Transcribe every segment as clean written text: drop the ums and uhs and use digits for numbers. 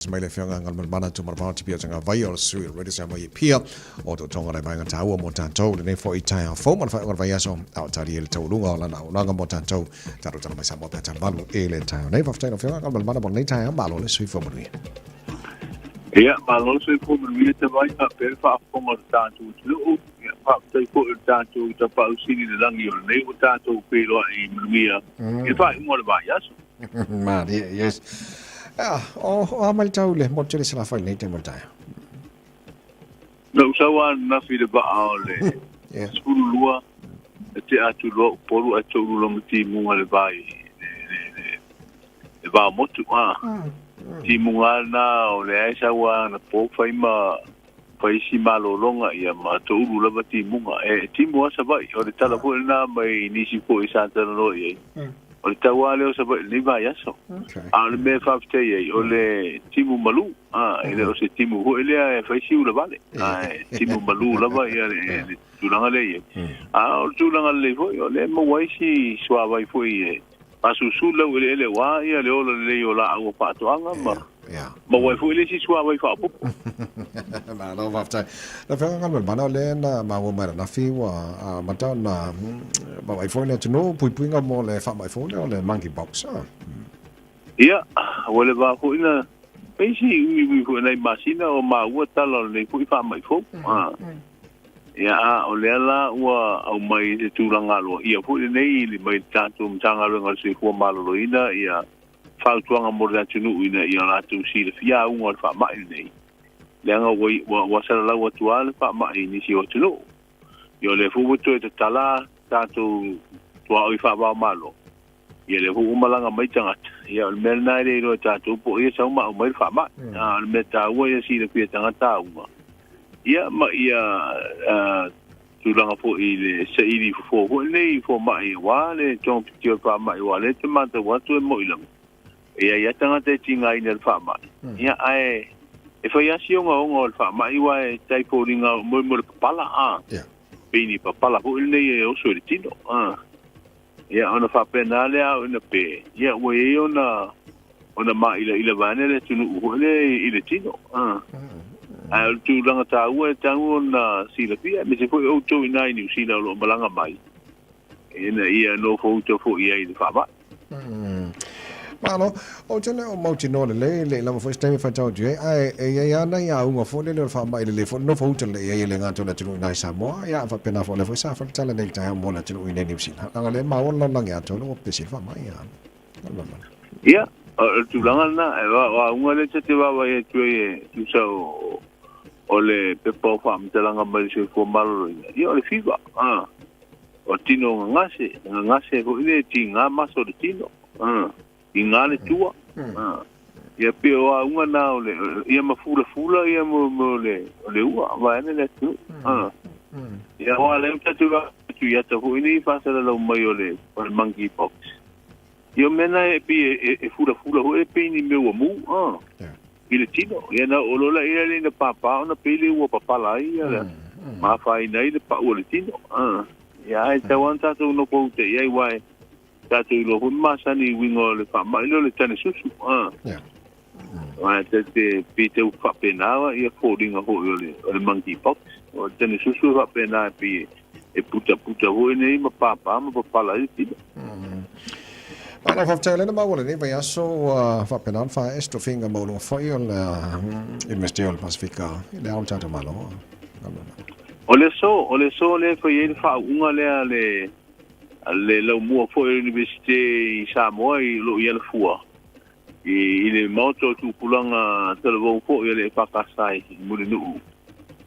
Smile Galumalemana to Autagavaia Tipi Autagavaia Sui Ready Samoa Pia Autagavaia Taua Motanto the for Itaya Form and Autagavaia so Autari Tolunga Langa Motanto Tarutana by Samoa Balu Ele Town name of Time of Galumalemana Bonita Balo Sui for me. Yeah, Balo Sui for me to buy up there for Motanto to they put it down to the Pausini the Langi or Neighbor Tato Pelo in Mia. If I want to buy yes. Man, yes. Oh, mal taule mo tele sala fai nei te maltai. No sawa na fi de ba ole. Yeah. Skulu lua te atu lo poru atu lo mti mu ale bai. E ba motu ti mu na ole sawa na po fai ma fai si malo longa ia ma to ulu la ti mu e ti mu sa bai o le tala po na mai ni si po isa tala lo ye. O le tawale o sabai ni vai aso. A le me fafte ye o le timu malu. Ele o se timu ho ele e faisi ula vale. Timu malu lava ia le tulanga le ye. O tulanga le foi o le mo waisi swa vai foi ye. Pasu sula o le wa ia le o le o la o patoanga ma. Ma wai foi le si swa vai fa popo. Ma no fafte. La fa ngal mana le na ma o mara na fi wa mata na ma vai foi le tino pui nga mo le fa mai foi le monkey box. Ia, o le va foi na pesi mi foi na masina o ma o tala le foi fa mai foi. Ia o le la wa au mai te tulanga lo ia foi nei le mai tanto mtanga lo ngal se ko malo lo ina ia fautuanga mo le tunu ina ia la tu si le fia un fa mai nei. Le nga wa sala la wa tual fa mai ni si o tunu. Yo le fu to te tala tanto tua o fa ba malo. Ia le fu malanga mai tanga. Ia le mel na le ro tanto po ia sa ma mai fa ma. Le meta wa ia si le pia tanga ta uma. Ia ma ia tulanga po ile se ili fo nei fo mai wa le tong tio fa mai wa le te mata wa tu mo ilang. Ia tanga te tinga ina fa mai. Ia ai e fa ia si o fa mai wa tai po ringa mo pala Bini papala po ile ye o so tino ya ona fa penale a ona pe ya we ona ma ile vane le tunu le ile tino al tu langa ta u ta ona sila pia me se foi o to ina ni sila lo malanga mai ina ia no fo to fo ia ile fa ba Malo, o tele o mautino le la foi stemi fa tau je ai ya na ya un fo le fa mai le fo no fo tele ya le ngato la tunu na Samoa ya fa pena fo le fo sa fa tele nei ta mo la tunu ine ni sila nga le ma won la ya to no pe fa mai ya ya tu langa na wa un le te va va tu tu sa o le pe po fa me langa mai se fo malo ya le fiba o tino ngase ko ile tinga maso de tino ingale tua ia pe o unha na ole ia mafula ia mo le ua vai le tu ia o le tu ia te ho ini fa sa lo mai ole o monkey box io mena e pe fula ho e pe ni meu mu ile tino ia na o lo la ia le na papa ona pe le ua papa la ia ma fa ina ile pa o le tino ia e te wanta tu no po te ia wai Tato ilo hu masani wingo le fa mai lo le tane susu te pite u fa penawa ia foldinga ho le monkey box o tane susu fa pena pi e puta ho nei ma papa la ti Ala fa tele na mawole ni vai aso fa pena fa esto finga mo lo foi on investio Pacifica le alta malo ole so le foi fa unga le lo mo fo university Samoa i lo ia le fua i le moto tu pulanga te lo fo ia le pakasai mo le nu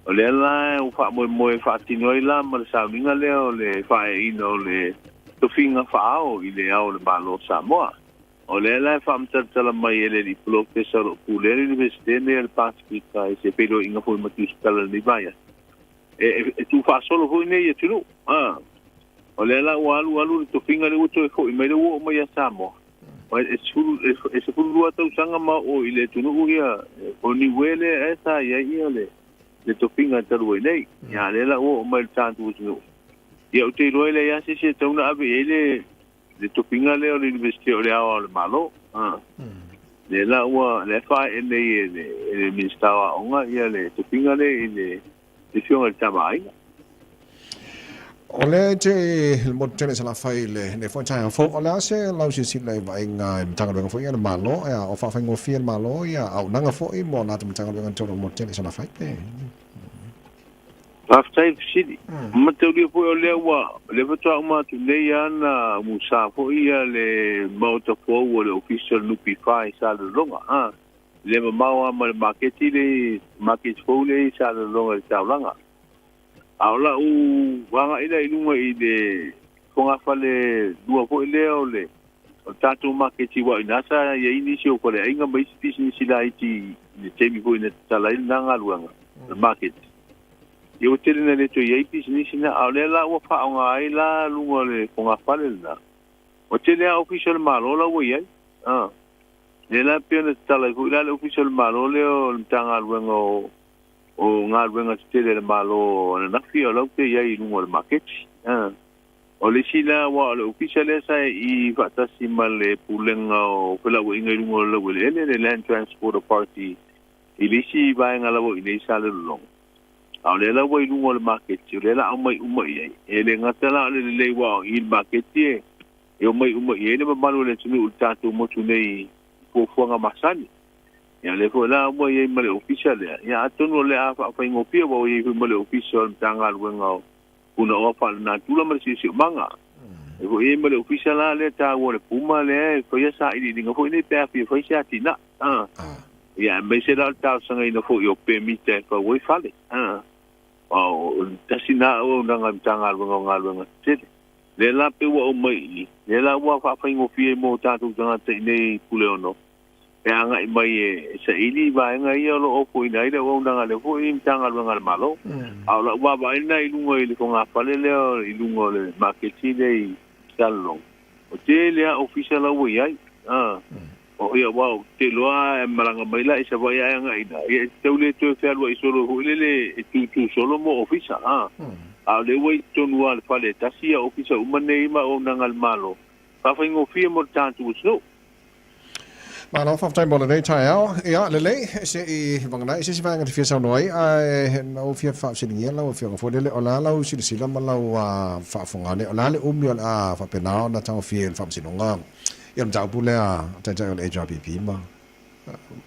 le la u fa mo fa tino ila ma sa minga le fa ino le to finga fa o i le au le malo Samoa o le la fa mta tala mai le di professor pu le university ne le Pacifica se pero inga fo ma tu skala ni vaya e tu fa solo fo nei tu o le la walu to finga le uto ko i mele wo mai Samoa ma e se fulu ata usanga ma o ile tunu ia o ni wele esa ia le to finga talu nei ya le la wo mai tantu tunu ia o te roile ia se tona ave ele le to finga le o university o le malo le la ua le fa le minstawa onga ia le tupinga le fionga le tamai ole te mo tele sala fai le fo tanga fo ola se lau si le vai nga tanga benga fo ia malo ya o fa fa ngo fia malo ya au nanga fo I mo na tanga benga tolo mo tele sala fai pe After city maturi po le wa le voto ma tu le yana musa fo ia le motor fo le official lupi fa sa le longa le mawa ma market fo le sa le longa sa langa aula u wanga ila ilunga I de konga fale dua fo le ole o tatu market wa inasa ye inisio ko le inga mai business ila iti le temi ko ina tala nanga luanga the market yo tele na le to ye business na aula wa fa nga ila lunga le konga fale na o tele official malola wo ye le la pena tala ko ila official malole o tanga luanga o ngā ruenga tele malo na fi o lau te iai lungo le market o le sila wa le official sa I fatasi ma le pulenga o pela wa inga lungo le land transport authority I le si vai ngala wo I sa le long au le la wa lungo le market le la mai umai e le ngatala le wa I market e mai umai e le malo le tunu tatu mo tunei ko fuanga masani ya le fo la mo ye male official ya atonu le afa fa ngopia bo ye male official tanga luenga una ofa na tula male si manga e fo ye male official le ta wo le puma le ko ya sa I dinga fo ni pe afi fo sia tina ya me se la ta sanga ina fo yo permite fa wo fale o tasina o nga tanga luenga le la pe wo mai le la wa fa ngopia mo ta tu tanga te nei pule ono anga I mai sa ili ba nga ia lo o ko ina ile o ndanga le fo I tanga luanga malo au la wa ba ina I lungo I ko nga pale le I lungo le market le salon o te le official o ia o ia wa te loa malanga mai la isa ba ia nga ina e te le to fe lo I solo ho le tu solo mo official au le wai tonu al pale tasia official umane ma o ndanga malo fa fa ngo fie mo tantu so Malo fa time bol nei tai ao ia le se I vangana se vanga te fia noi ai no fia fa se ninga la fia fo le ola la si sila ma la fa fonga le ola le umi ola fa penao na tau fia fa si nonga ia mta pule a tata le HRPP ma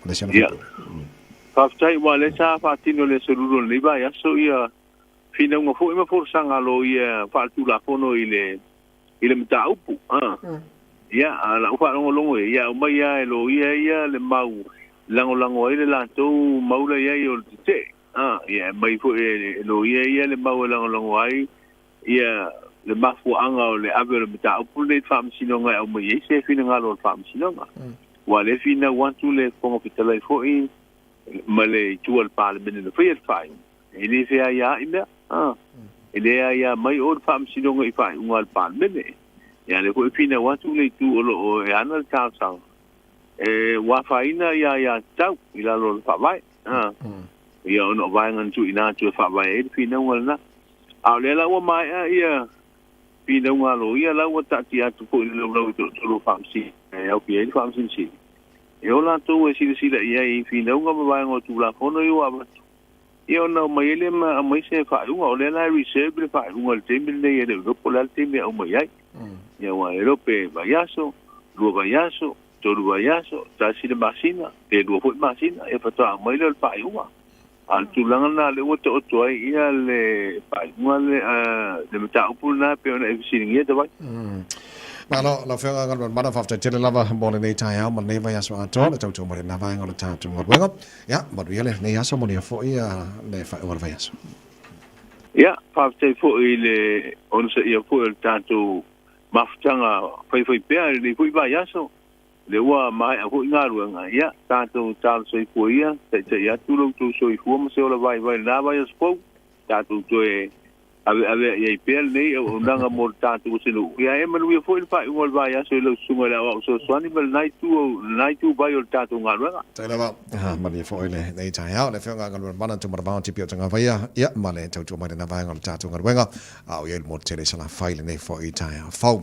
le se ia fa tai wa le sa fa tino le solulo le ba ia so ia fina ngo fo ima for sanga lo ia fa tu la fono ile mta upu ya ala ufa longo ya mai ya lo ya le mau lango ile la to maula ya yo te ya mai fo lo ya le mau lango ai ya le mafu anga le aver meta upule fam sinonga o mai se fina ngalo fam sinonga wa le fina want to le fongo pitala fo I male tual parliament le fair fine ele fe ya ina ele ya mai o fam sinonga I fa ungal parliament ya le ko fina watu le tu o ana ta sang wa faina ya tau ila lo fa vai ya no vai ngan tu ina tu fa vai fina wala au le la wa mai ya fina ngalo ya la wa ta ti atu ko lo to fa si ya pi fa si yo la tu si la ya fina ngam vai ngo tu la fono yo aba yo no mai le ma mai se fa ngo le la reserve fa ngo te mil le ya lo po la te me o mai ya wa Europe bayaso, luo bayaso, tolu bayaso, tasi le masina, te luo fo masina, e fata mai le pai uma. Al tulanga na le woto oto ai ia le pai uma le meta upuna pe ona e siringia te vai. Malo la fenga ngal mana fa te tele lava bole nei tai au mane vai aso ato le tau mo na vai ngal tatu ngal wenga ya ma le nei aso mo ni fo ia le fa ngal vai aso ya fa te fo ile on se ia fo el tatu maftanga fai pe le fo vai aso le wa mai a fo ngaru nga ya tatu tal so fo ia te ya tu lo tu so fo mo se ola vai na vai aso tatu to e ave ia pel nei o nanga mo tatu se no ia e manu ia foi fa igual vai a so lo sunga la so swani bel night tu vai o tatu ngalwa tai lava mani foi le nei tai au le fenga ngal mana tu marba tipi Autagavaia ia male tau tu mai na vai ngal tatu ngalwa au ia mo tele sala file nei foi tai au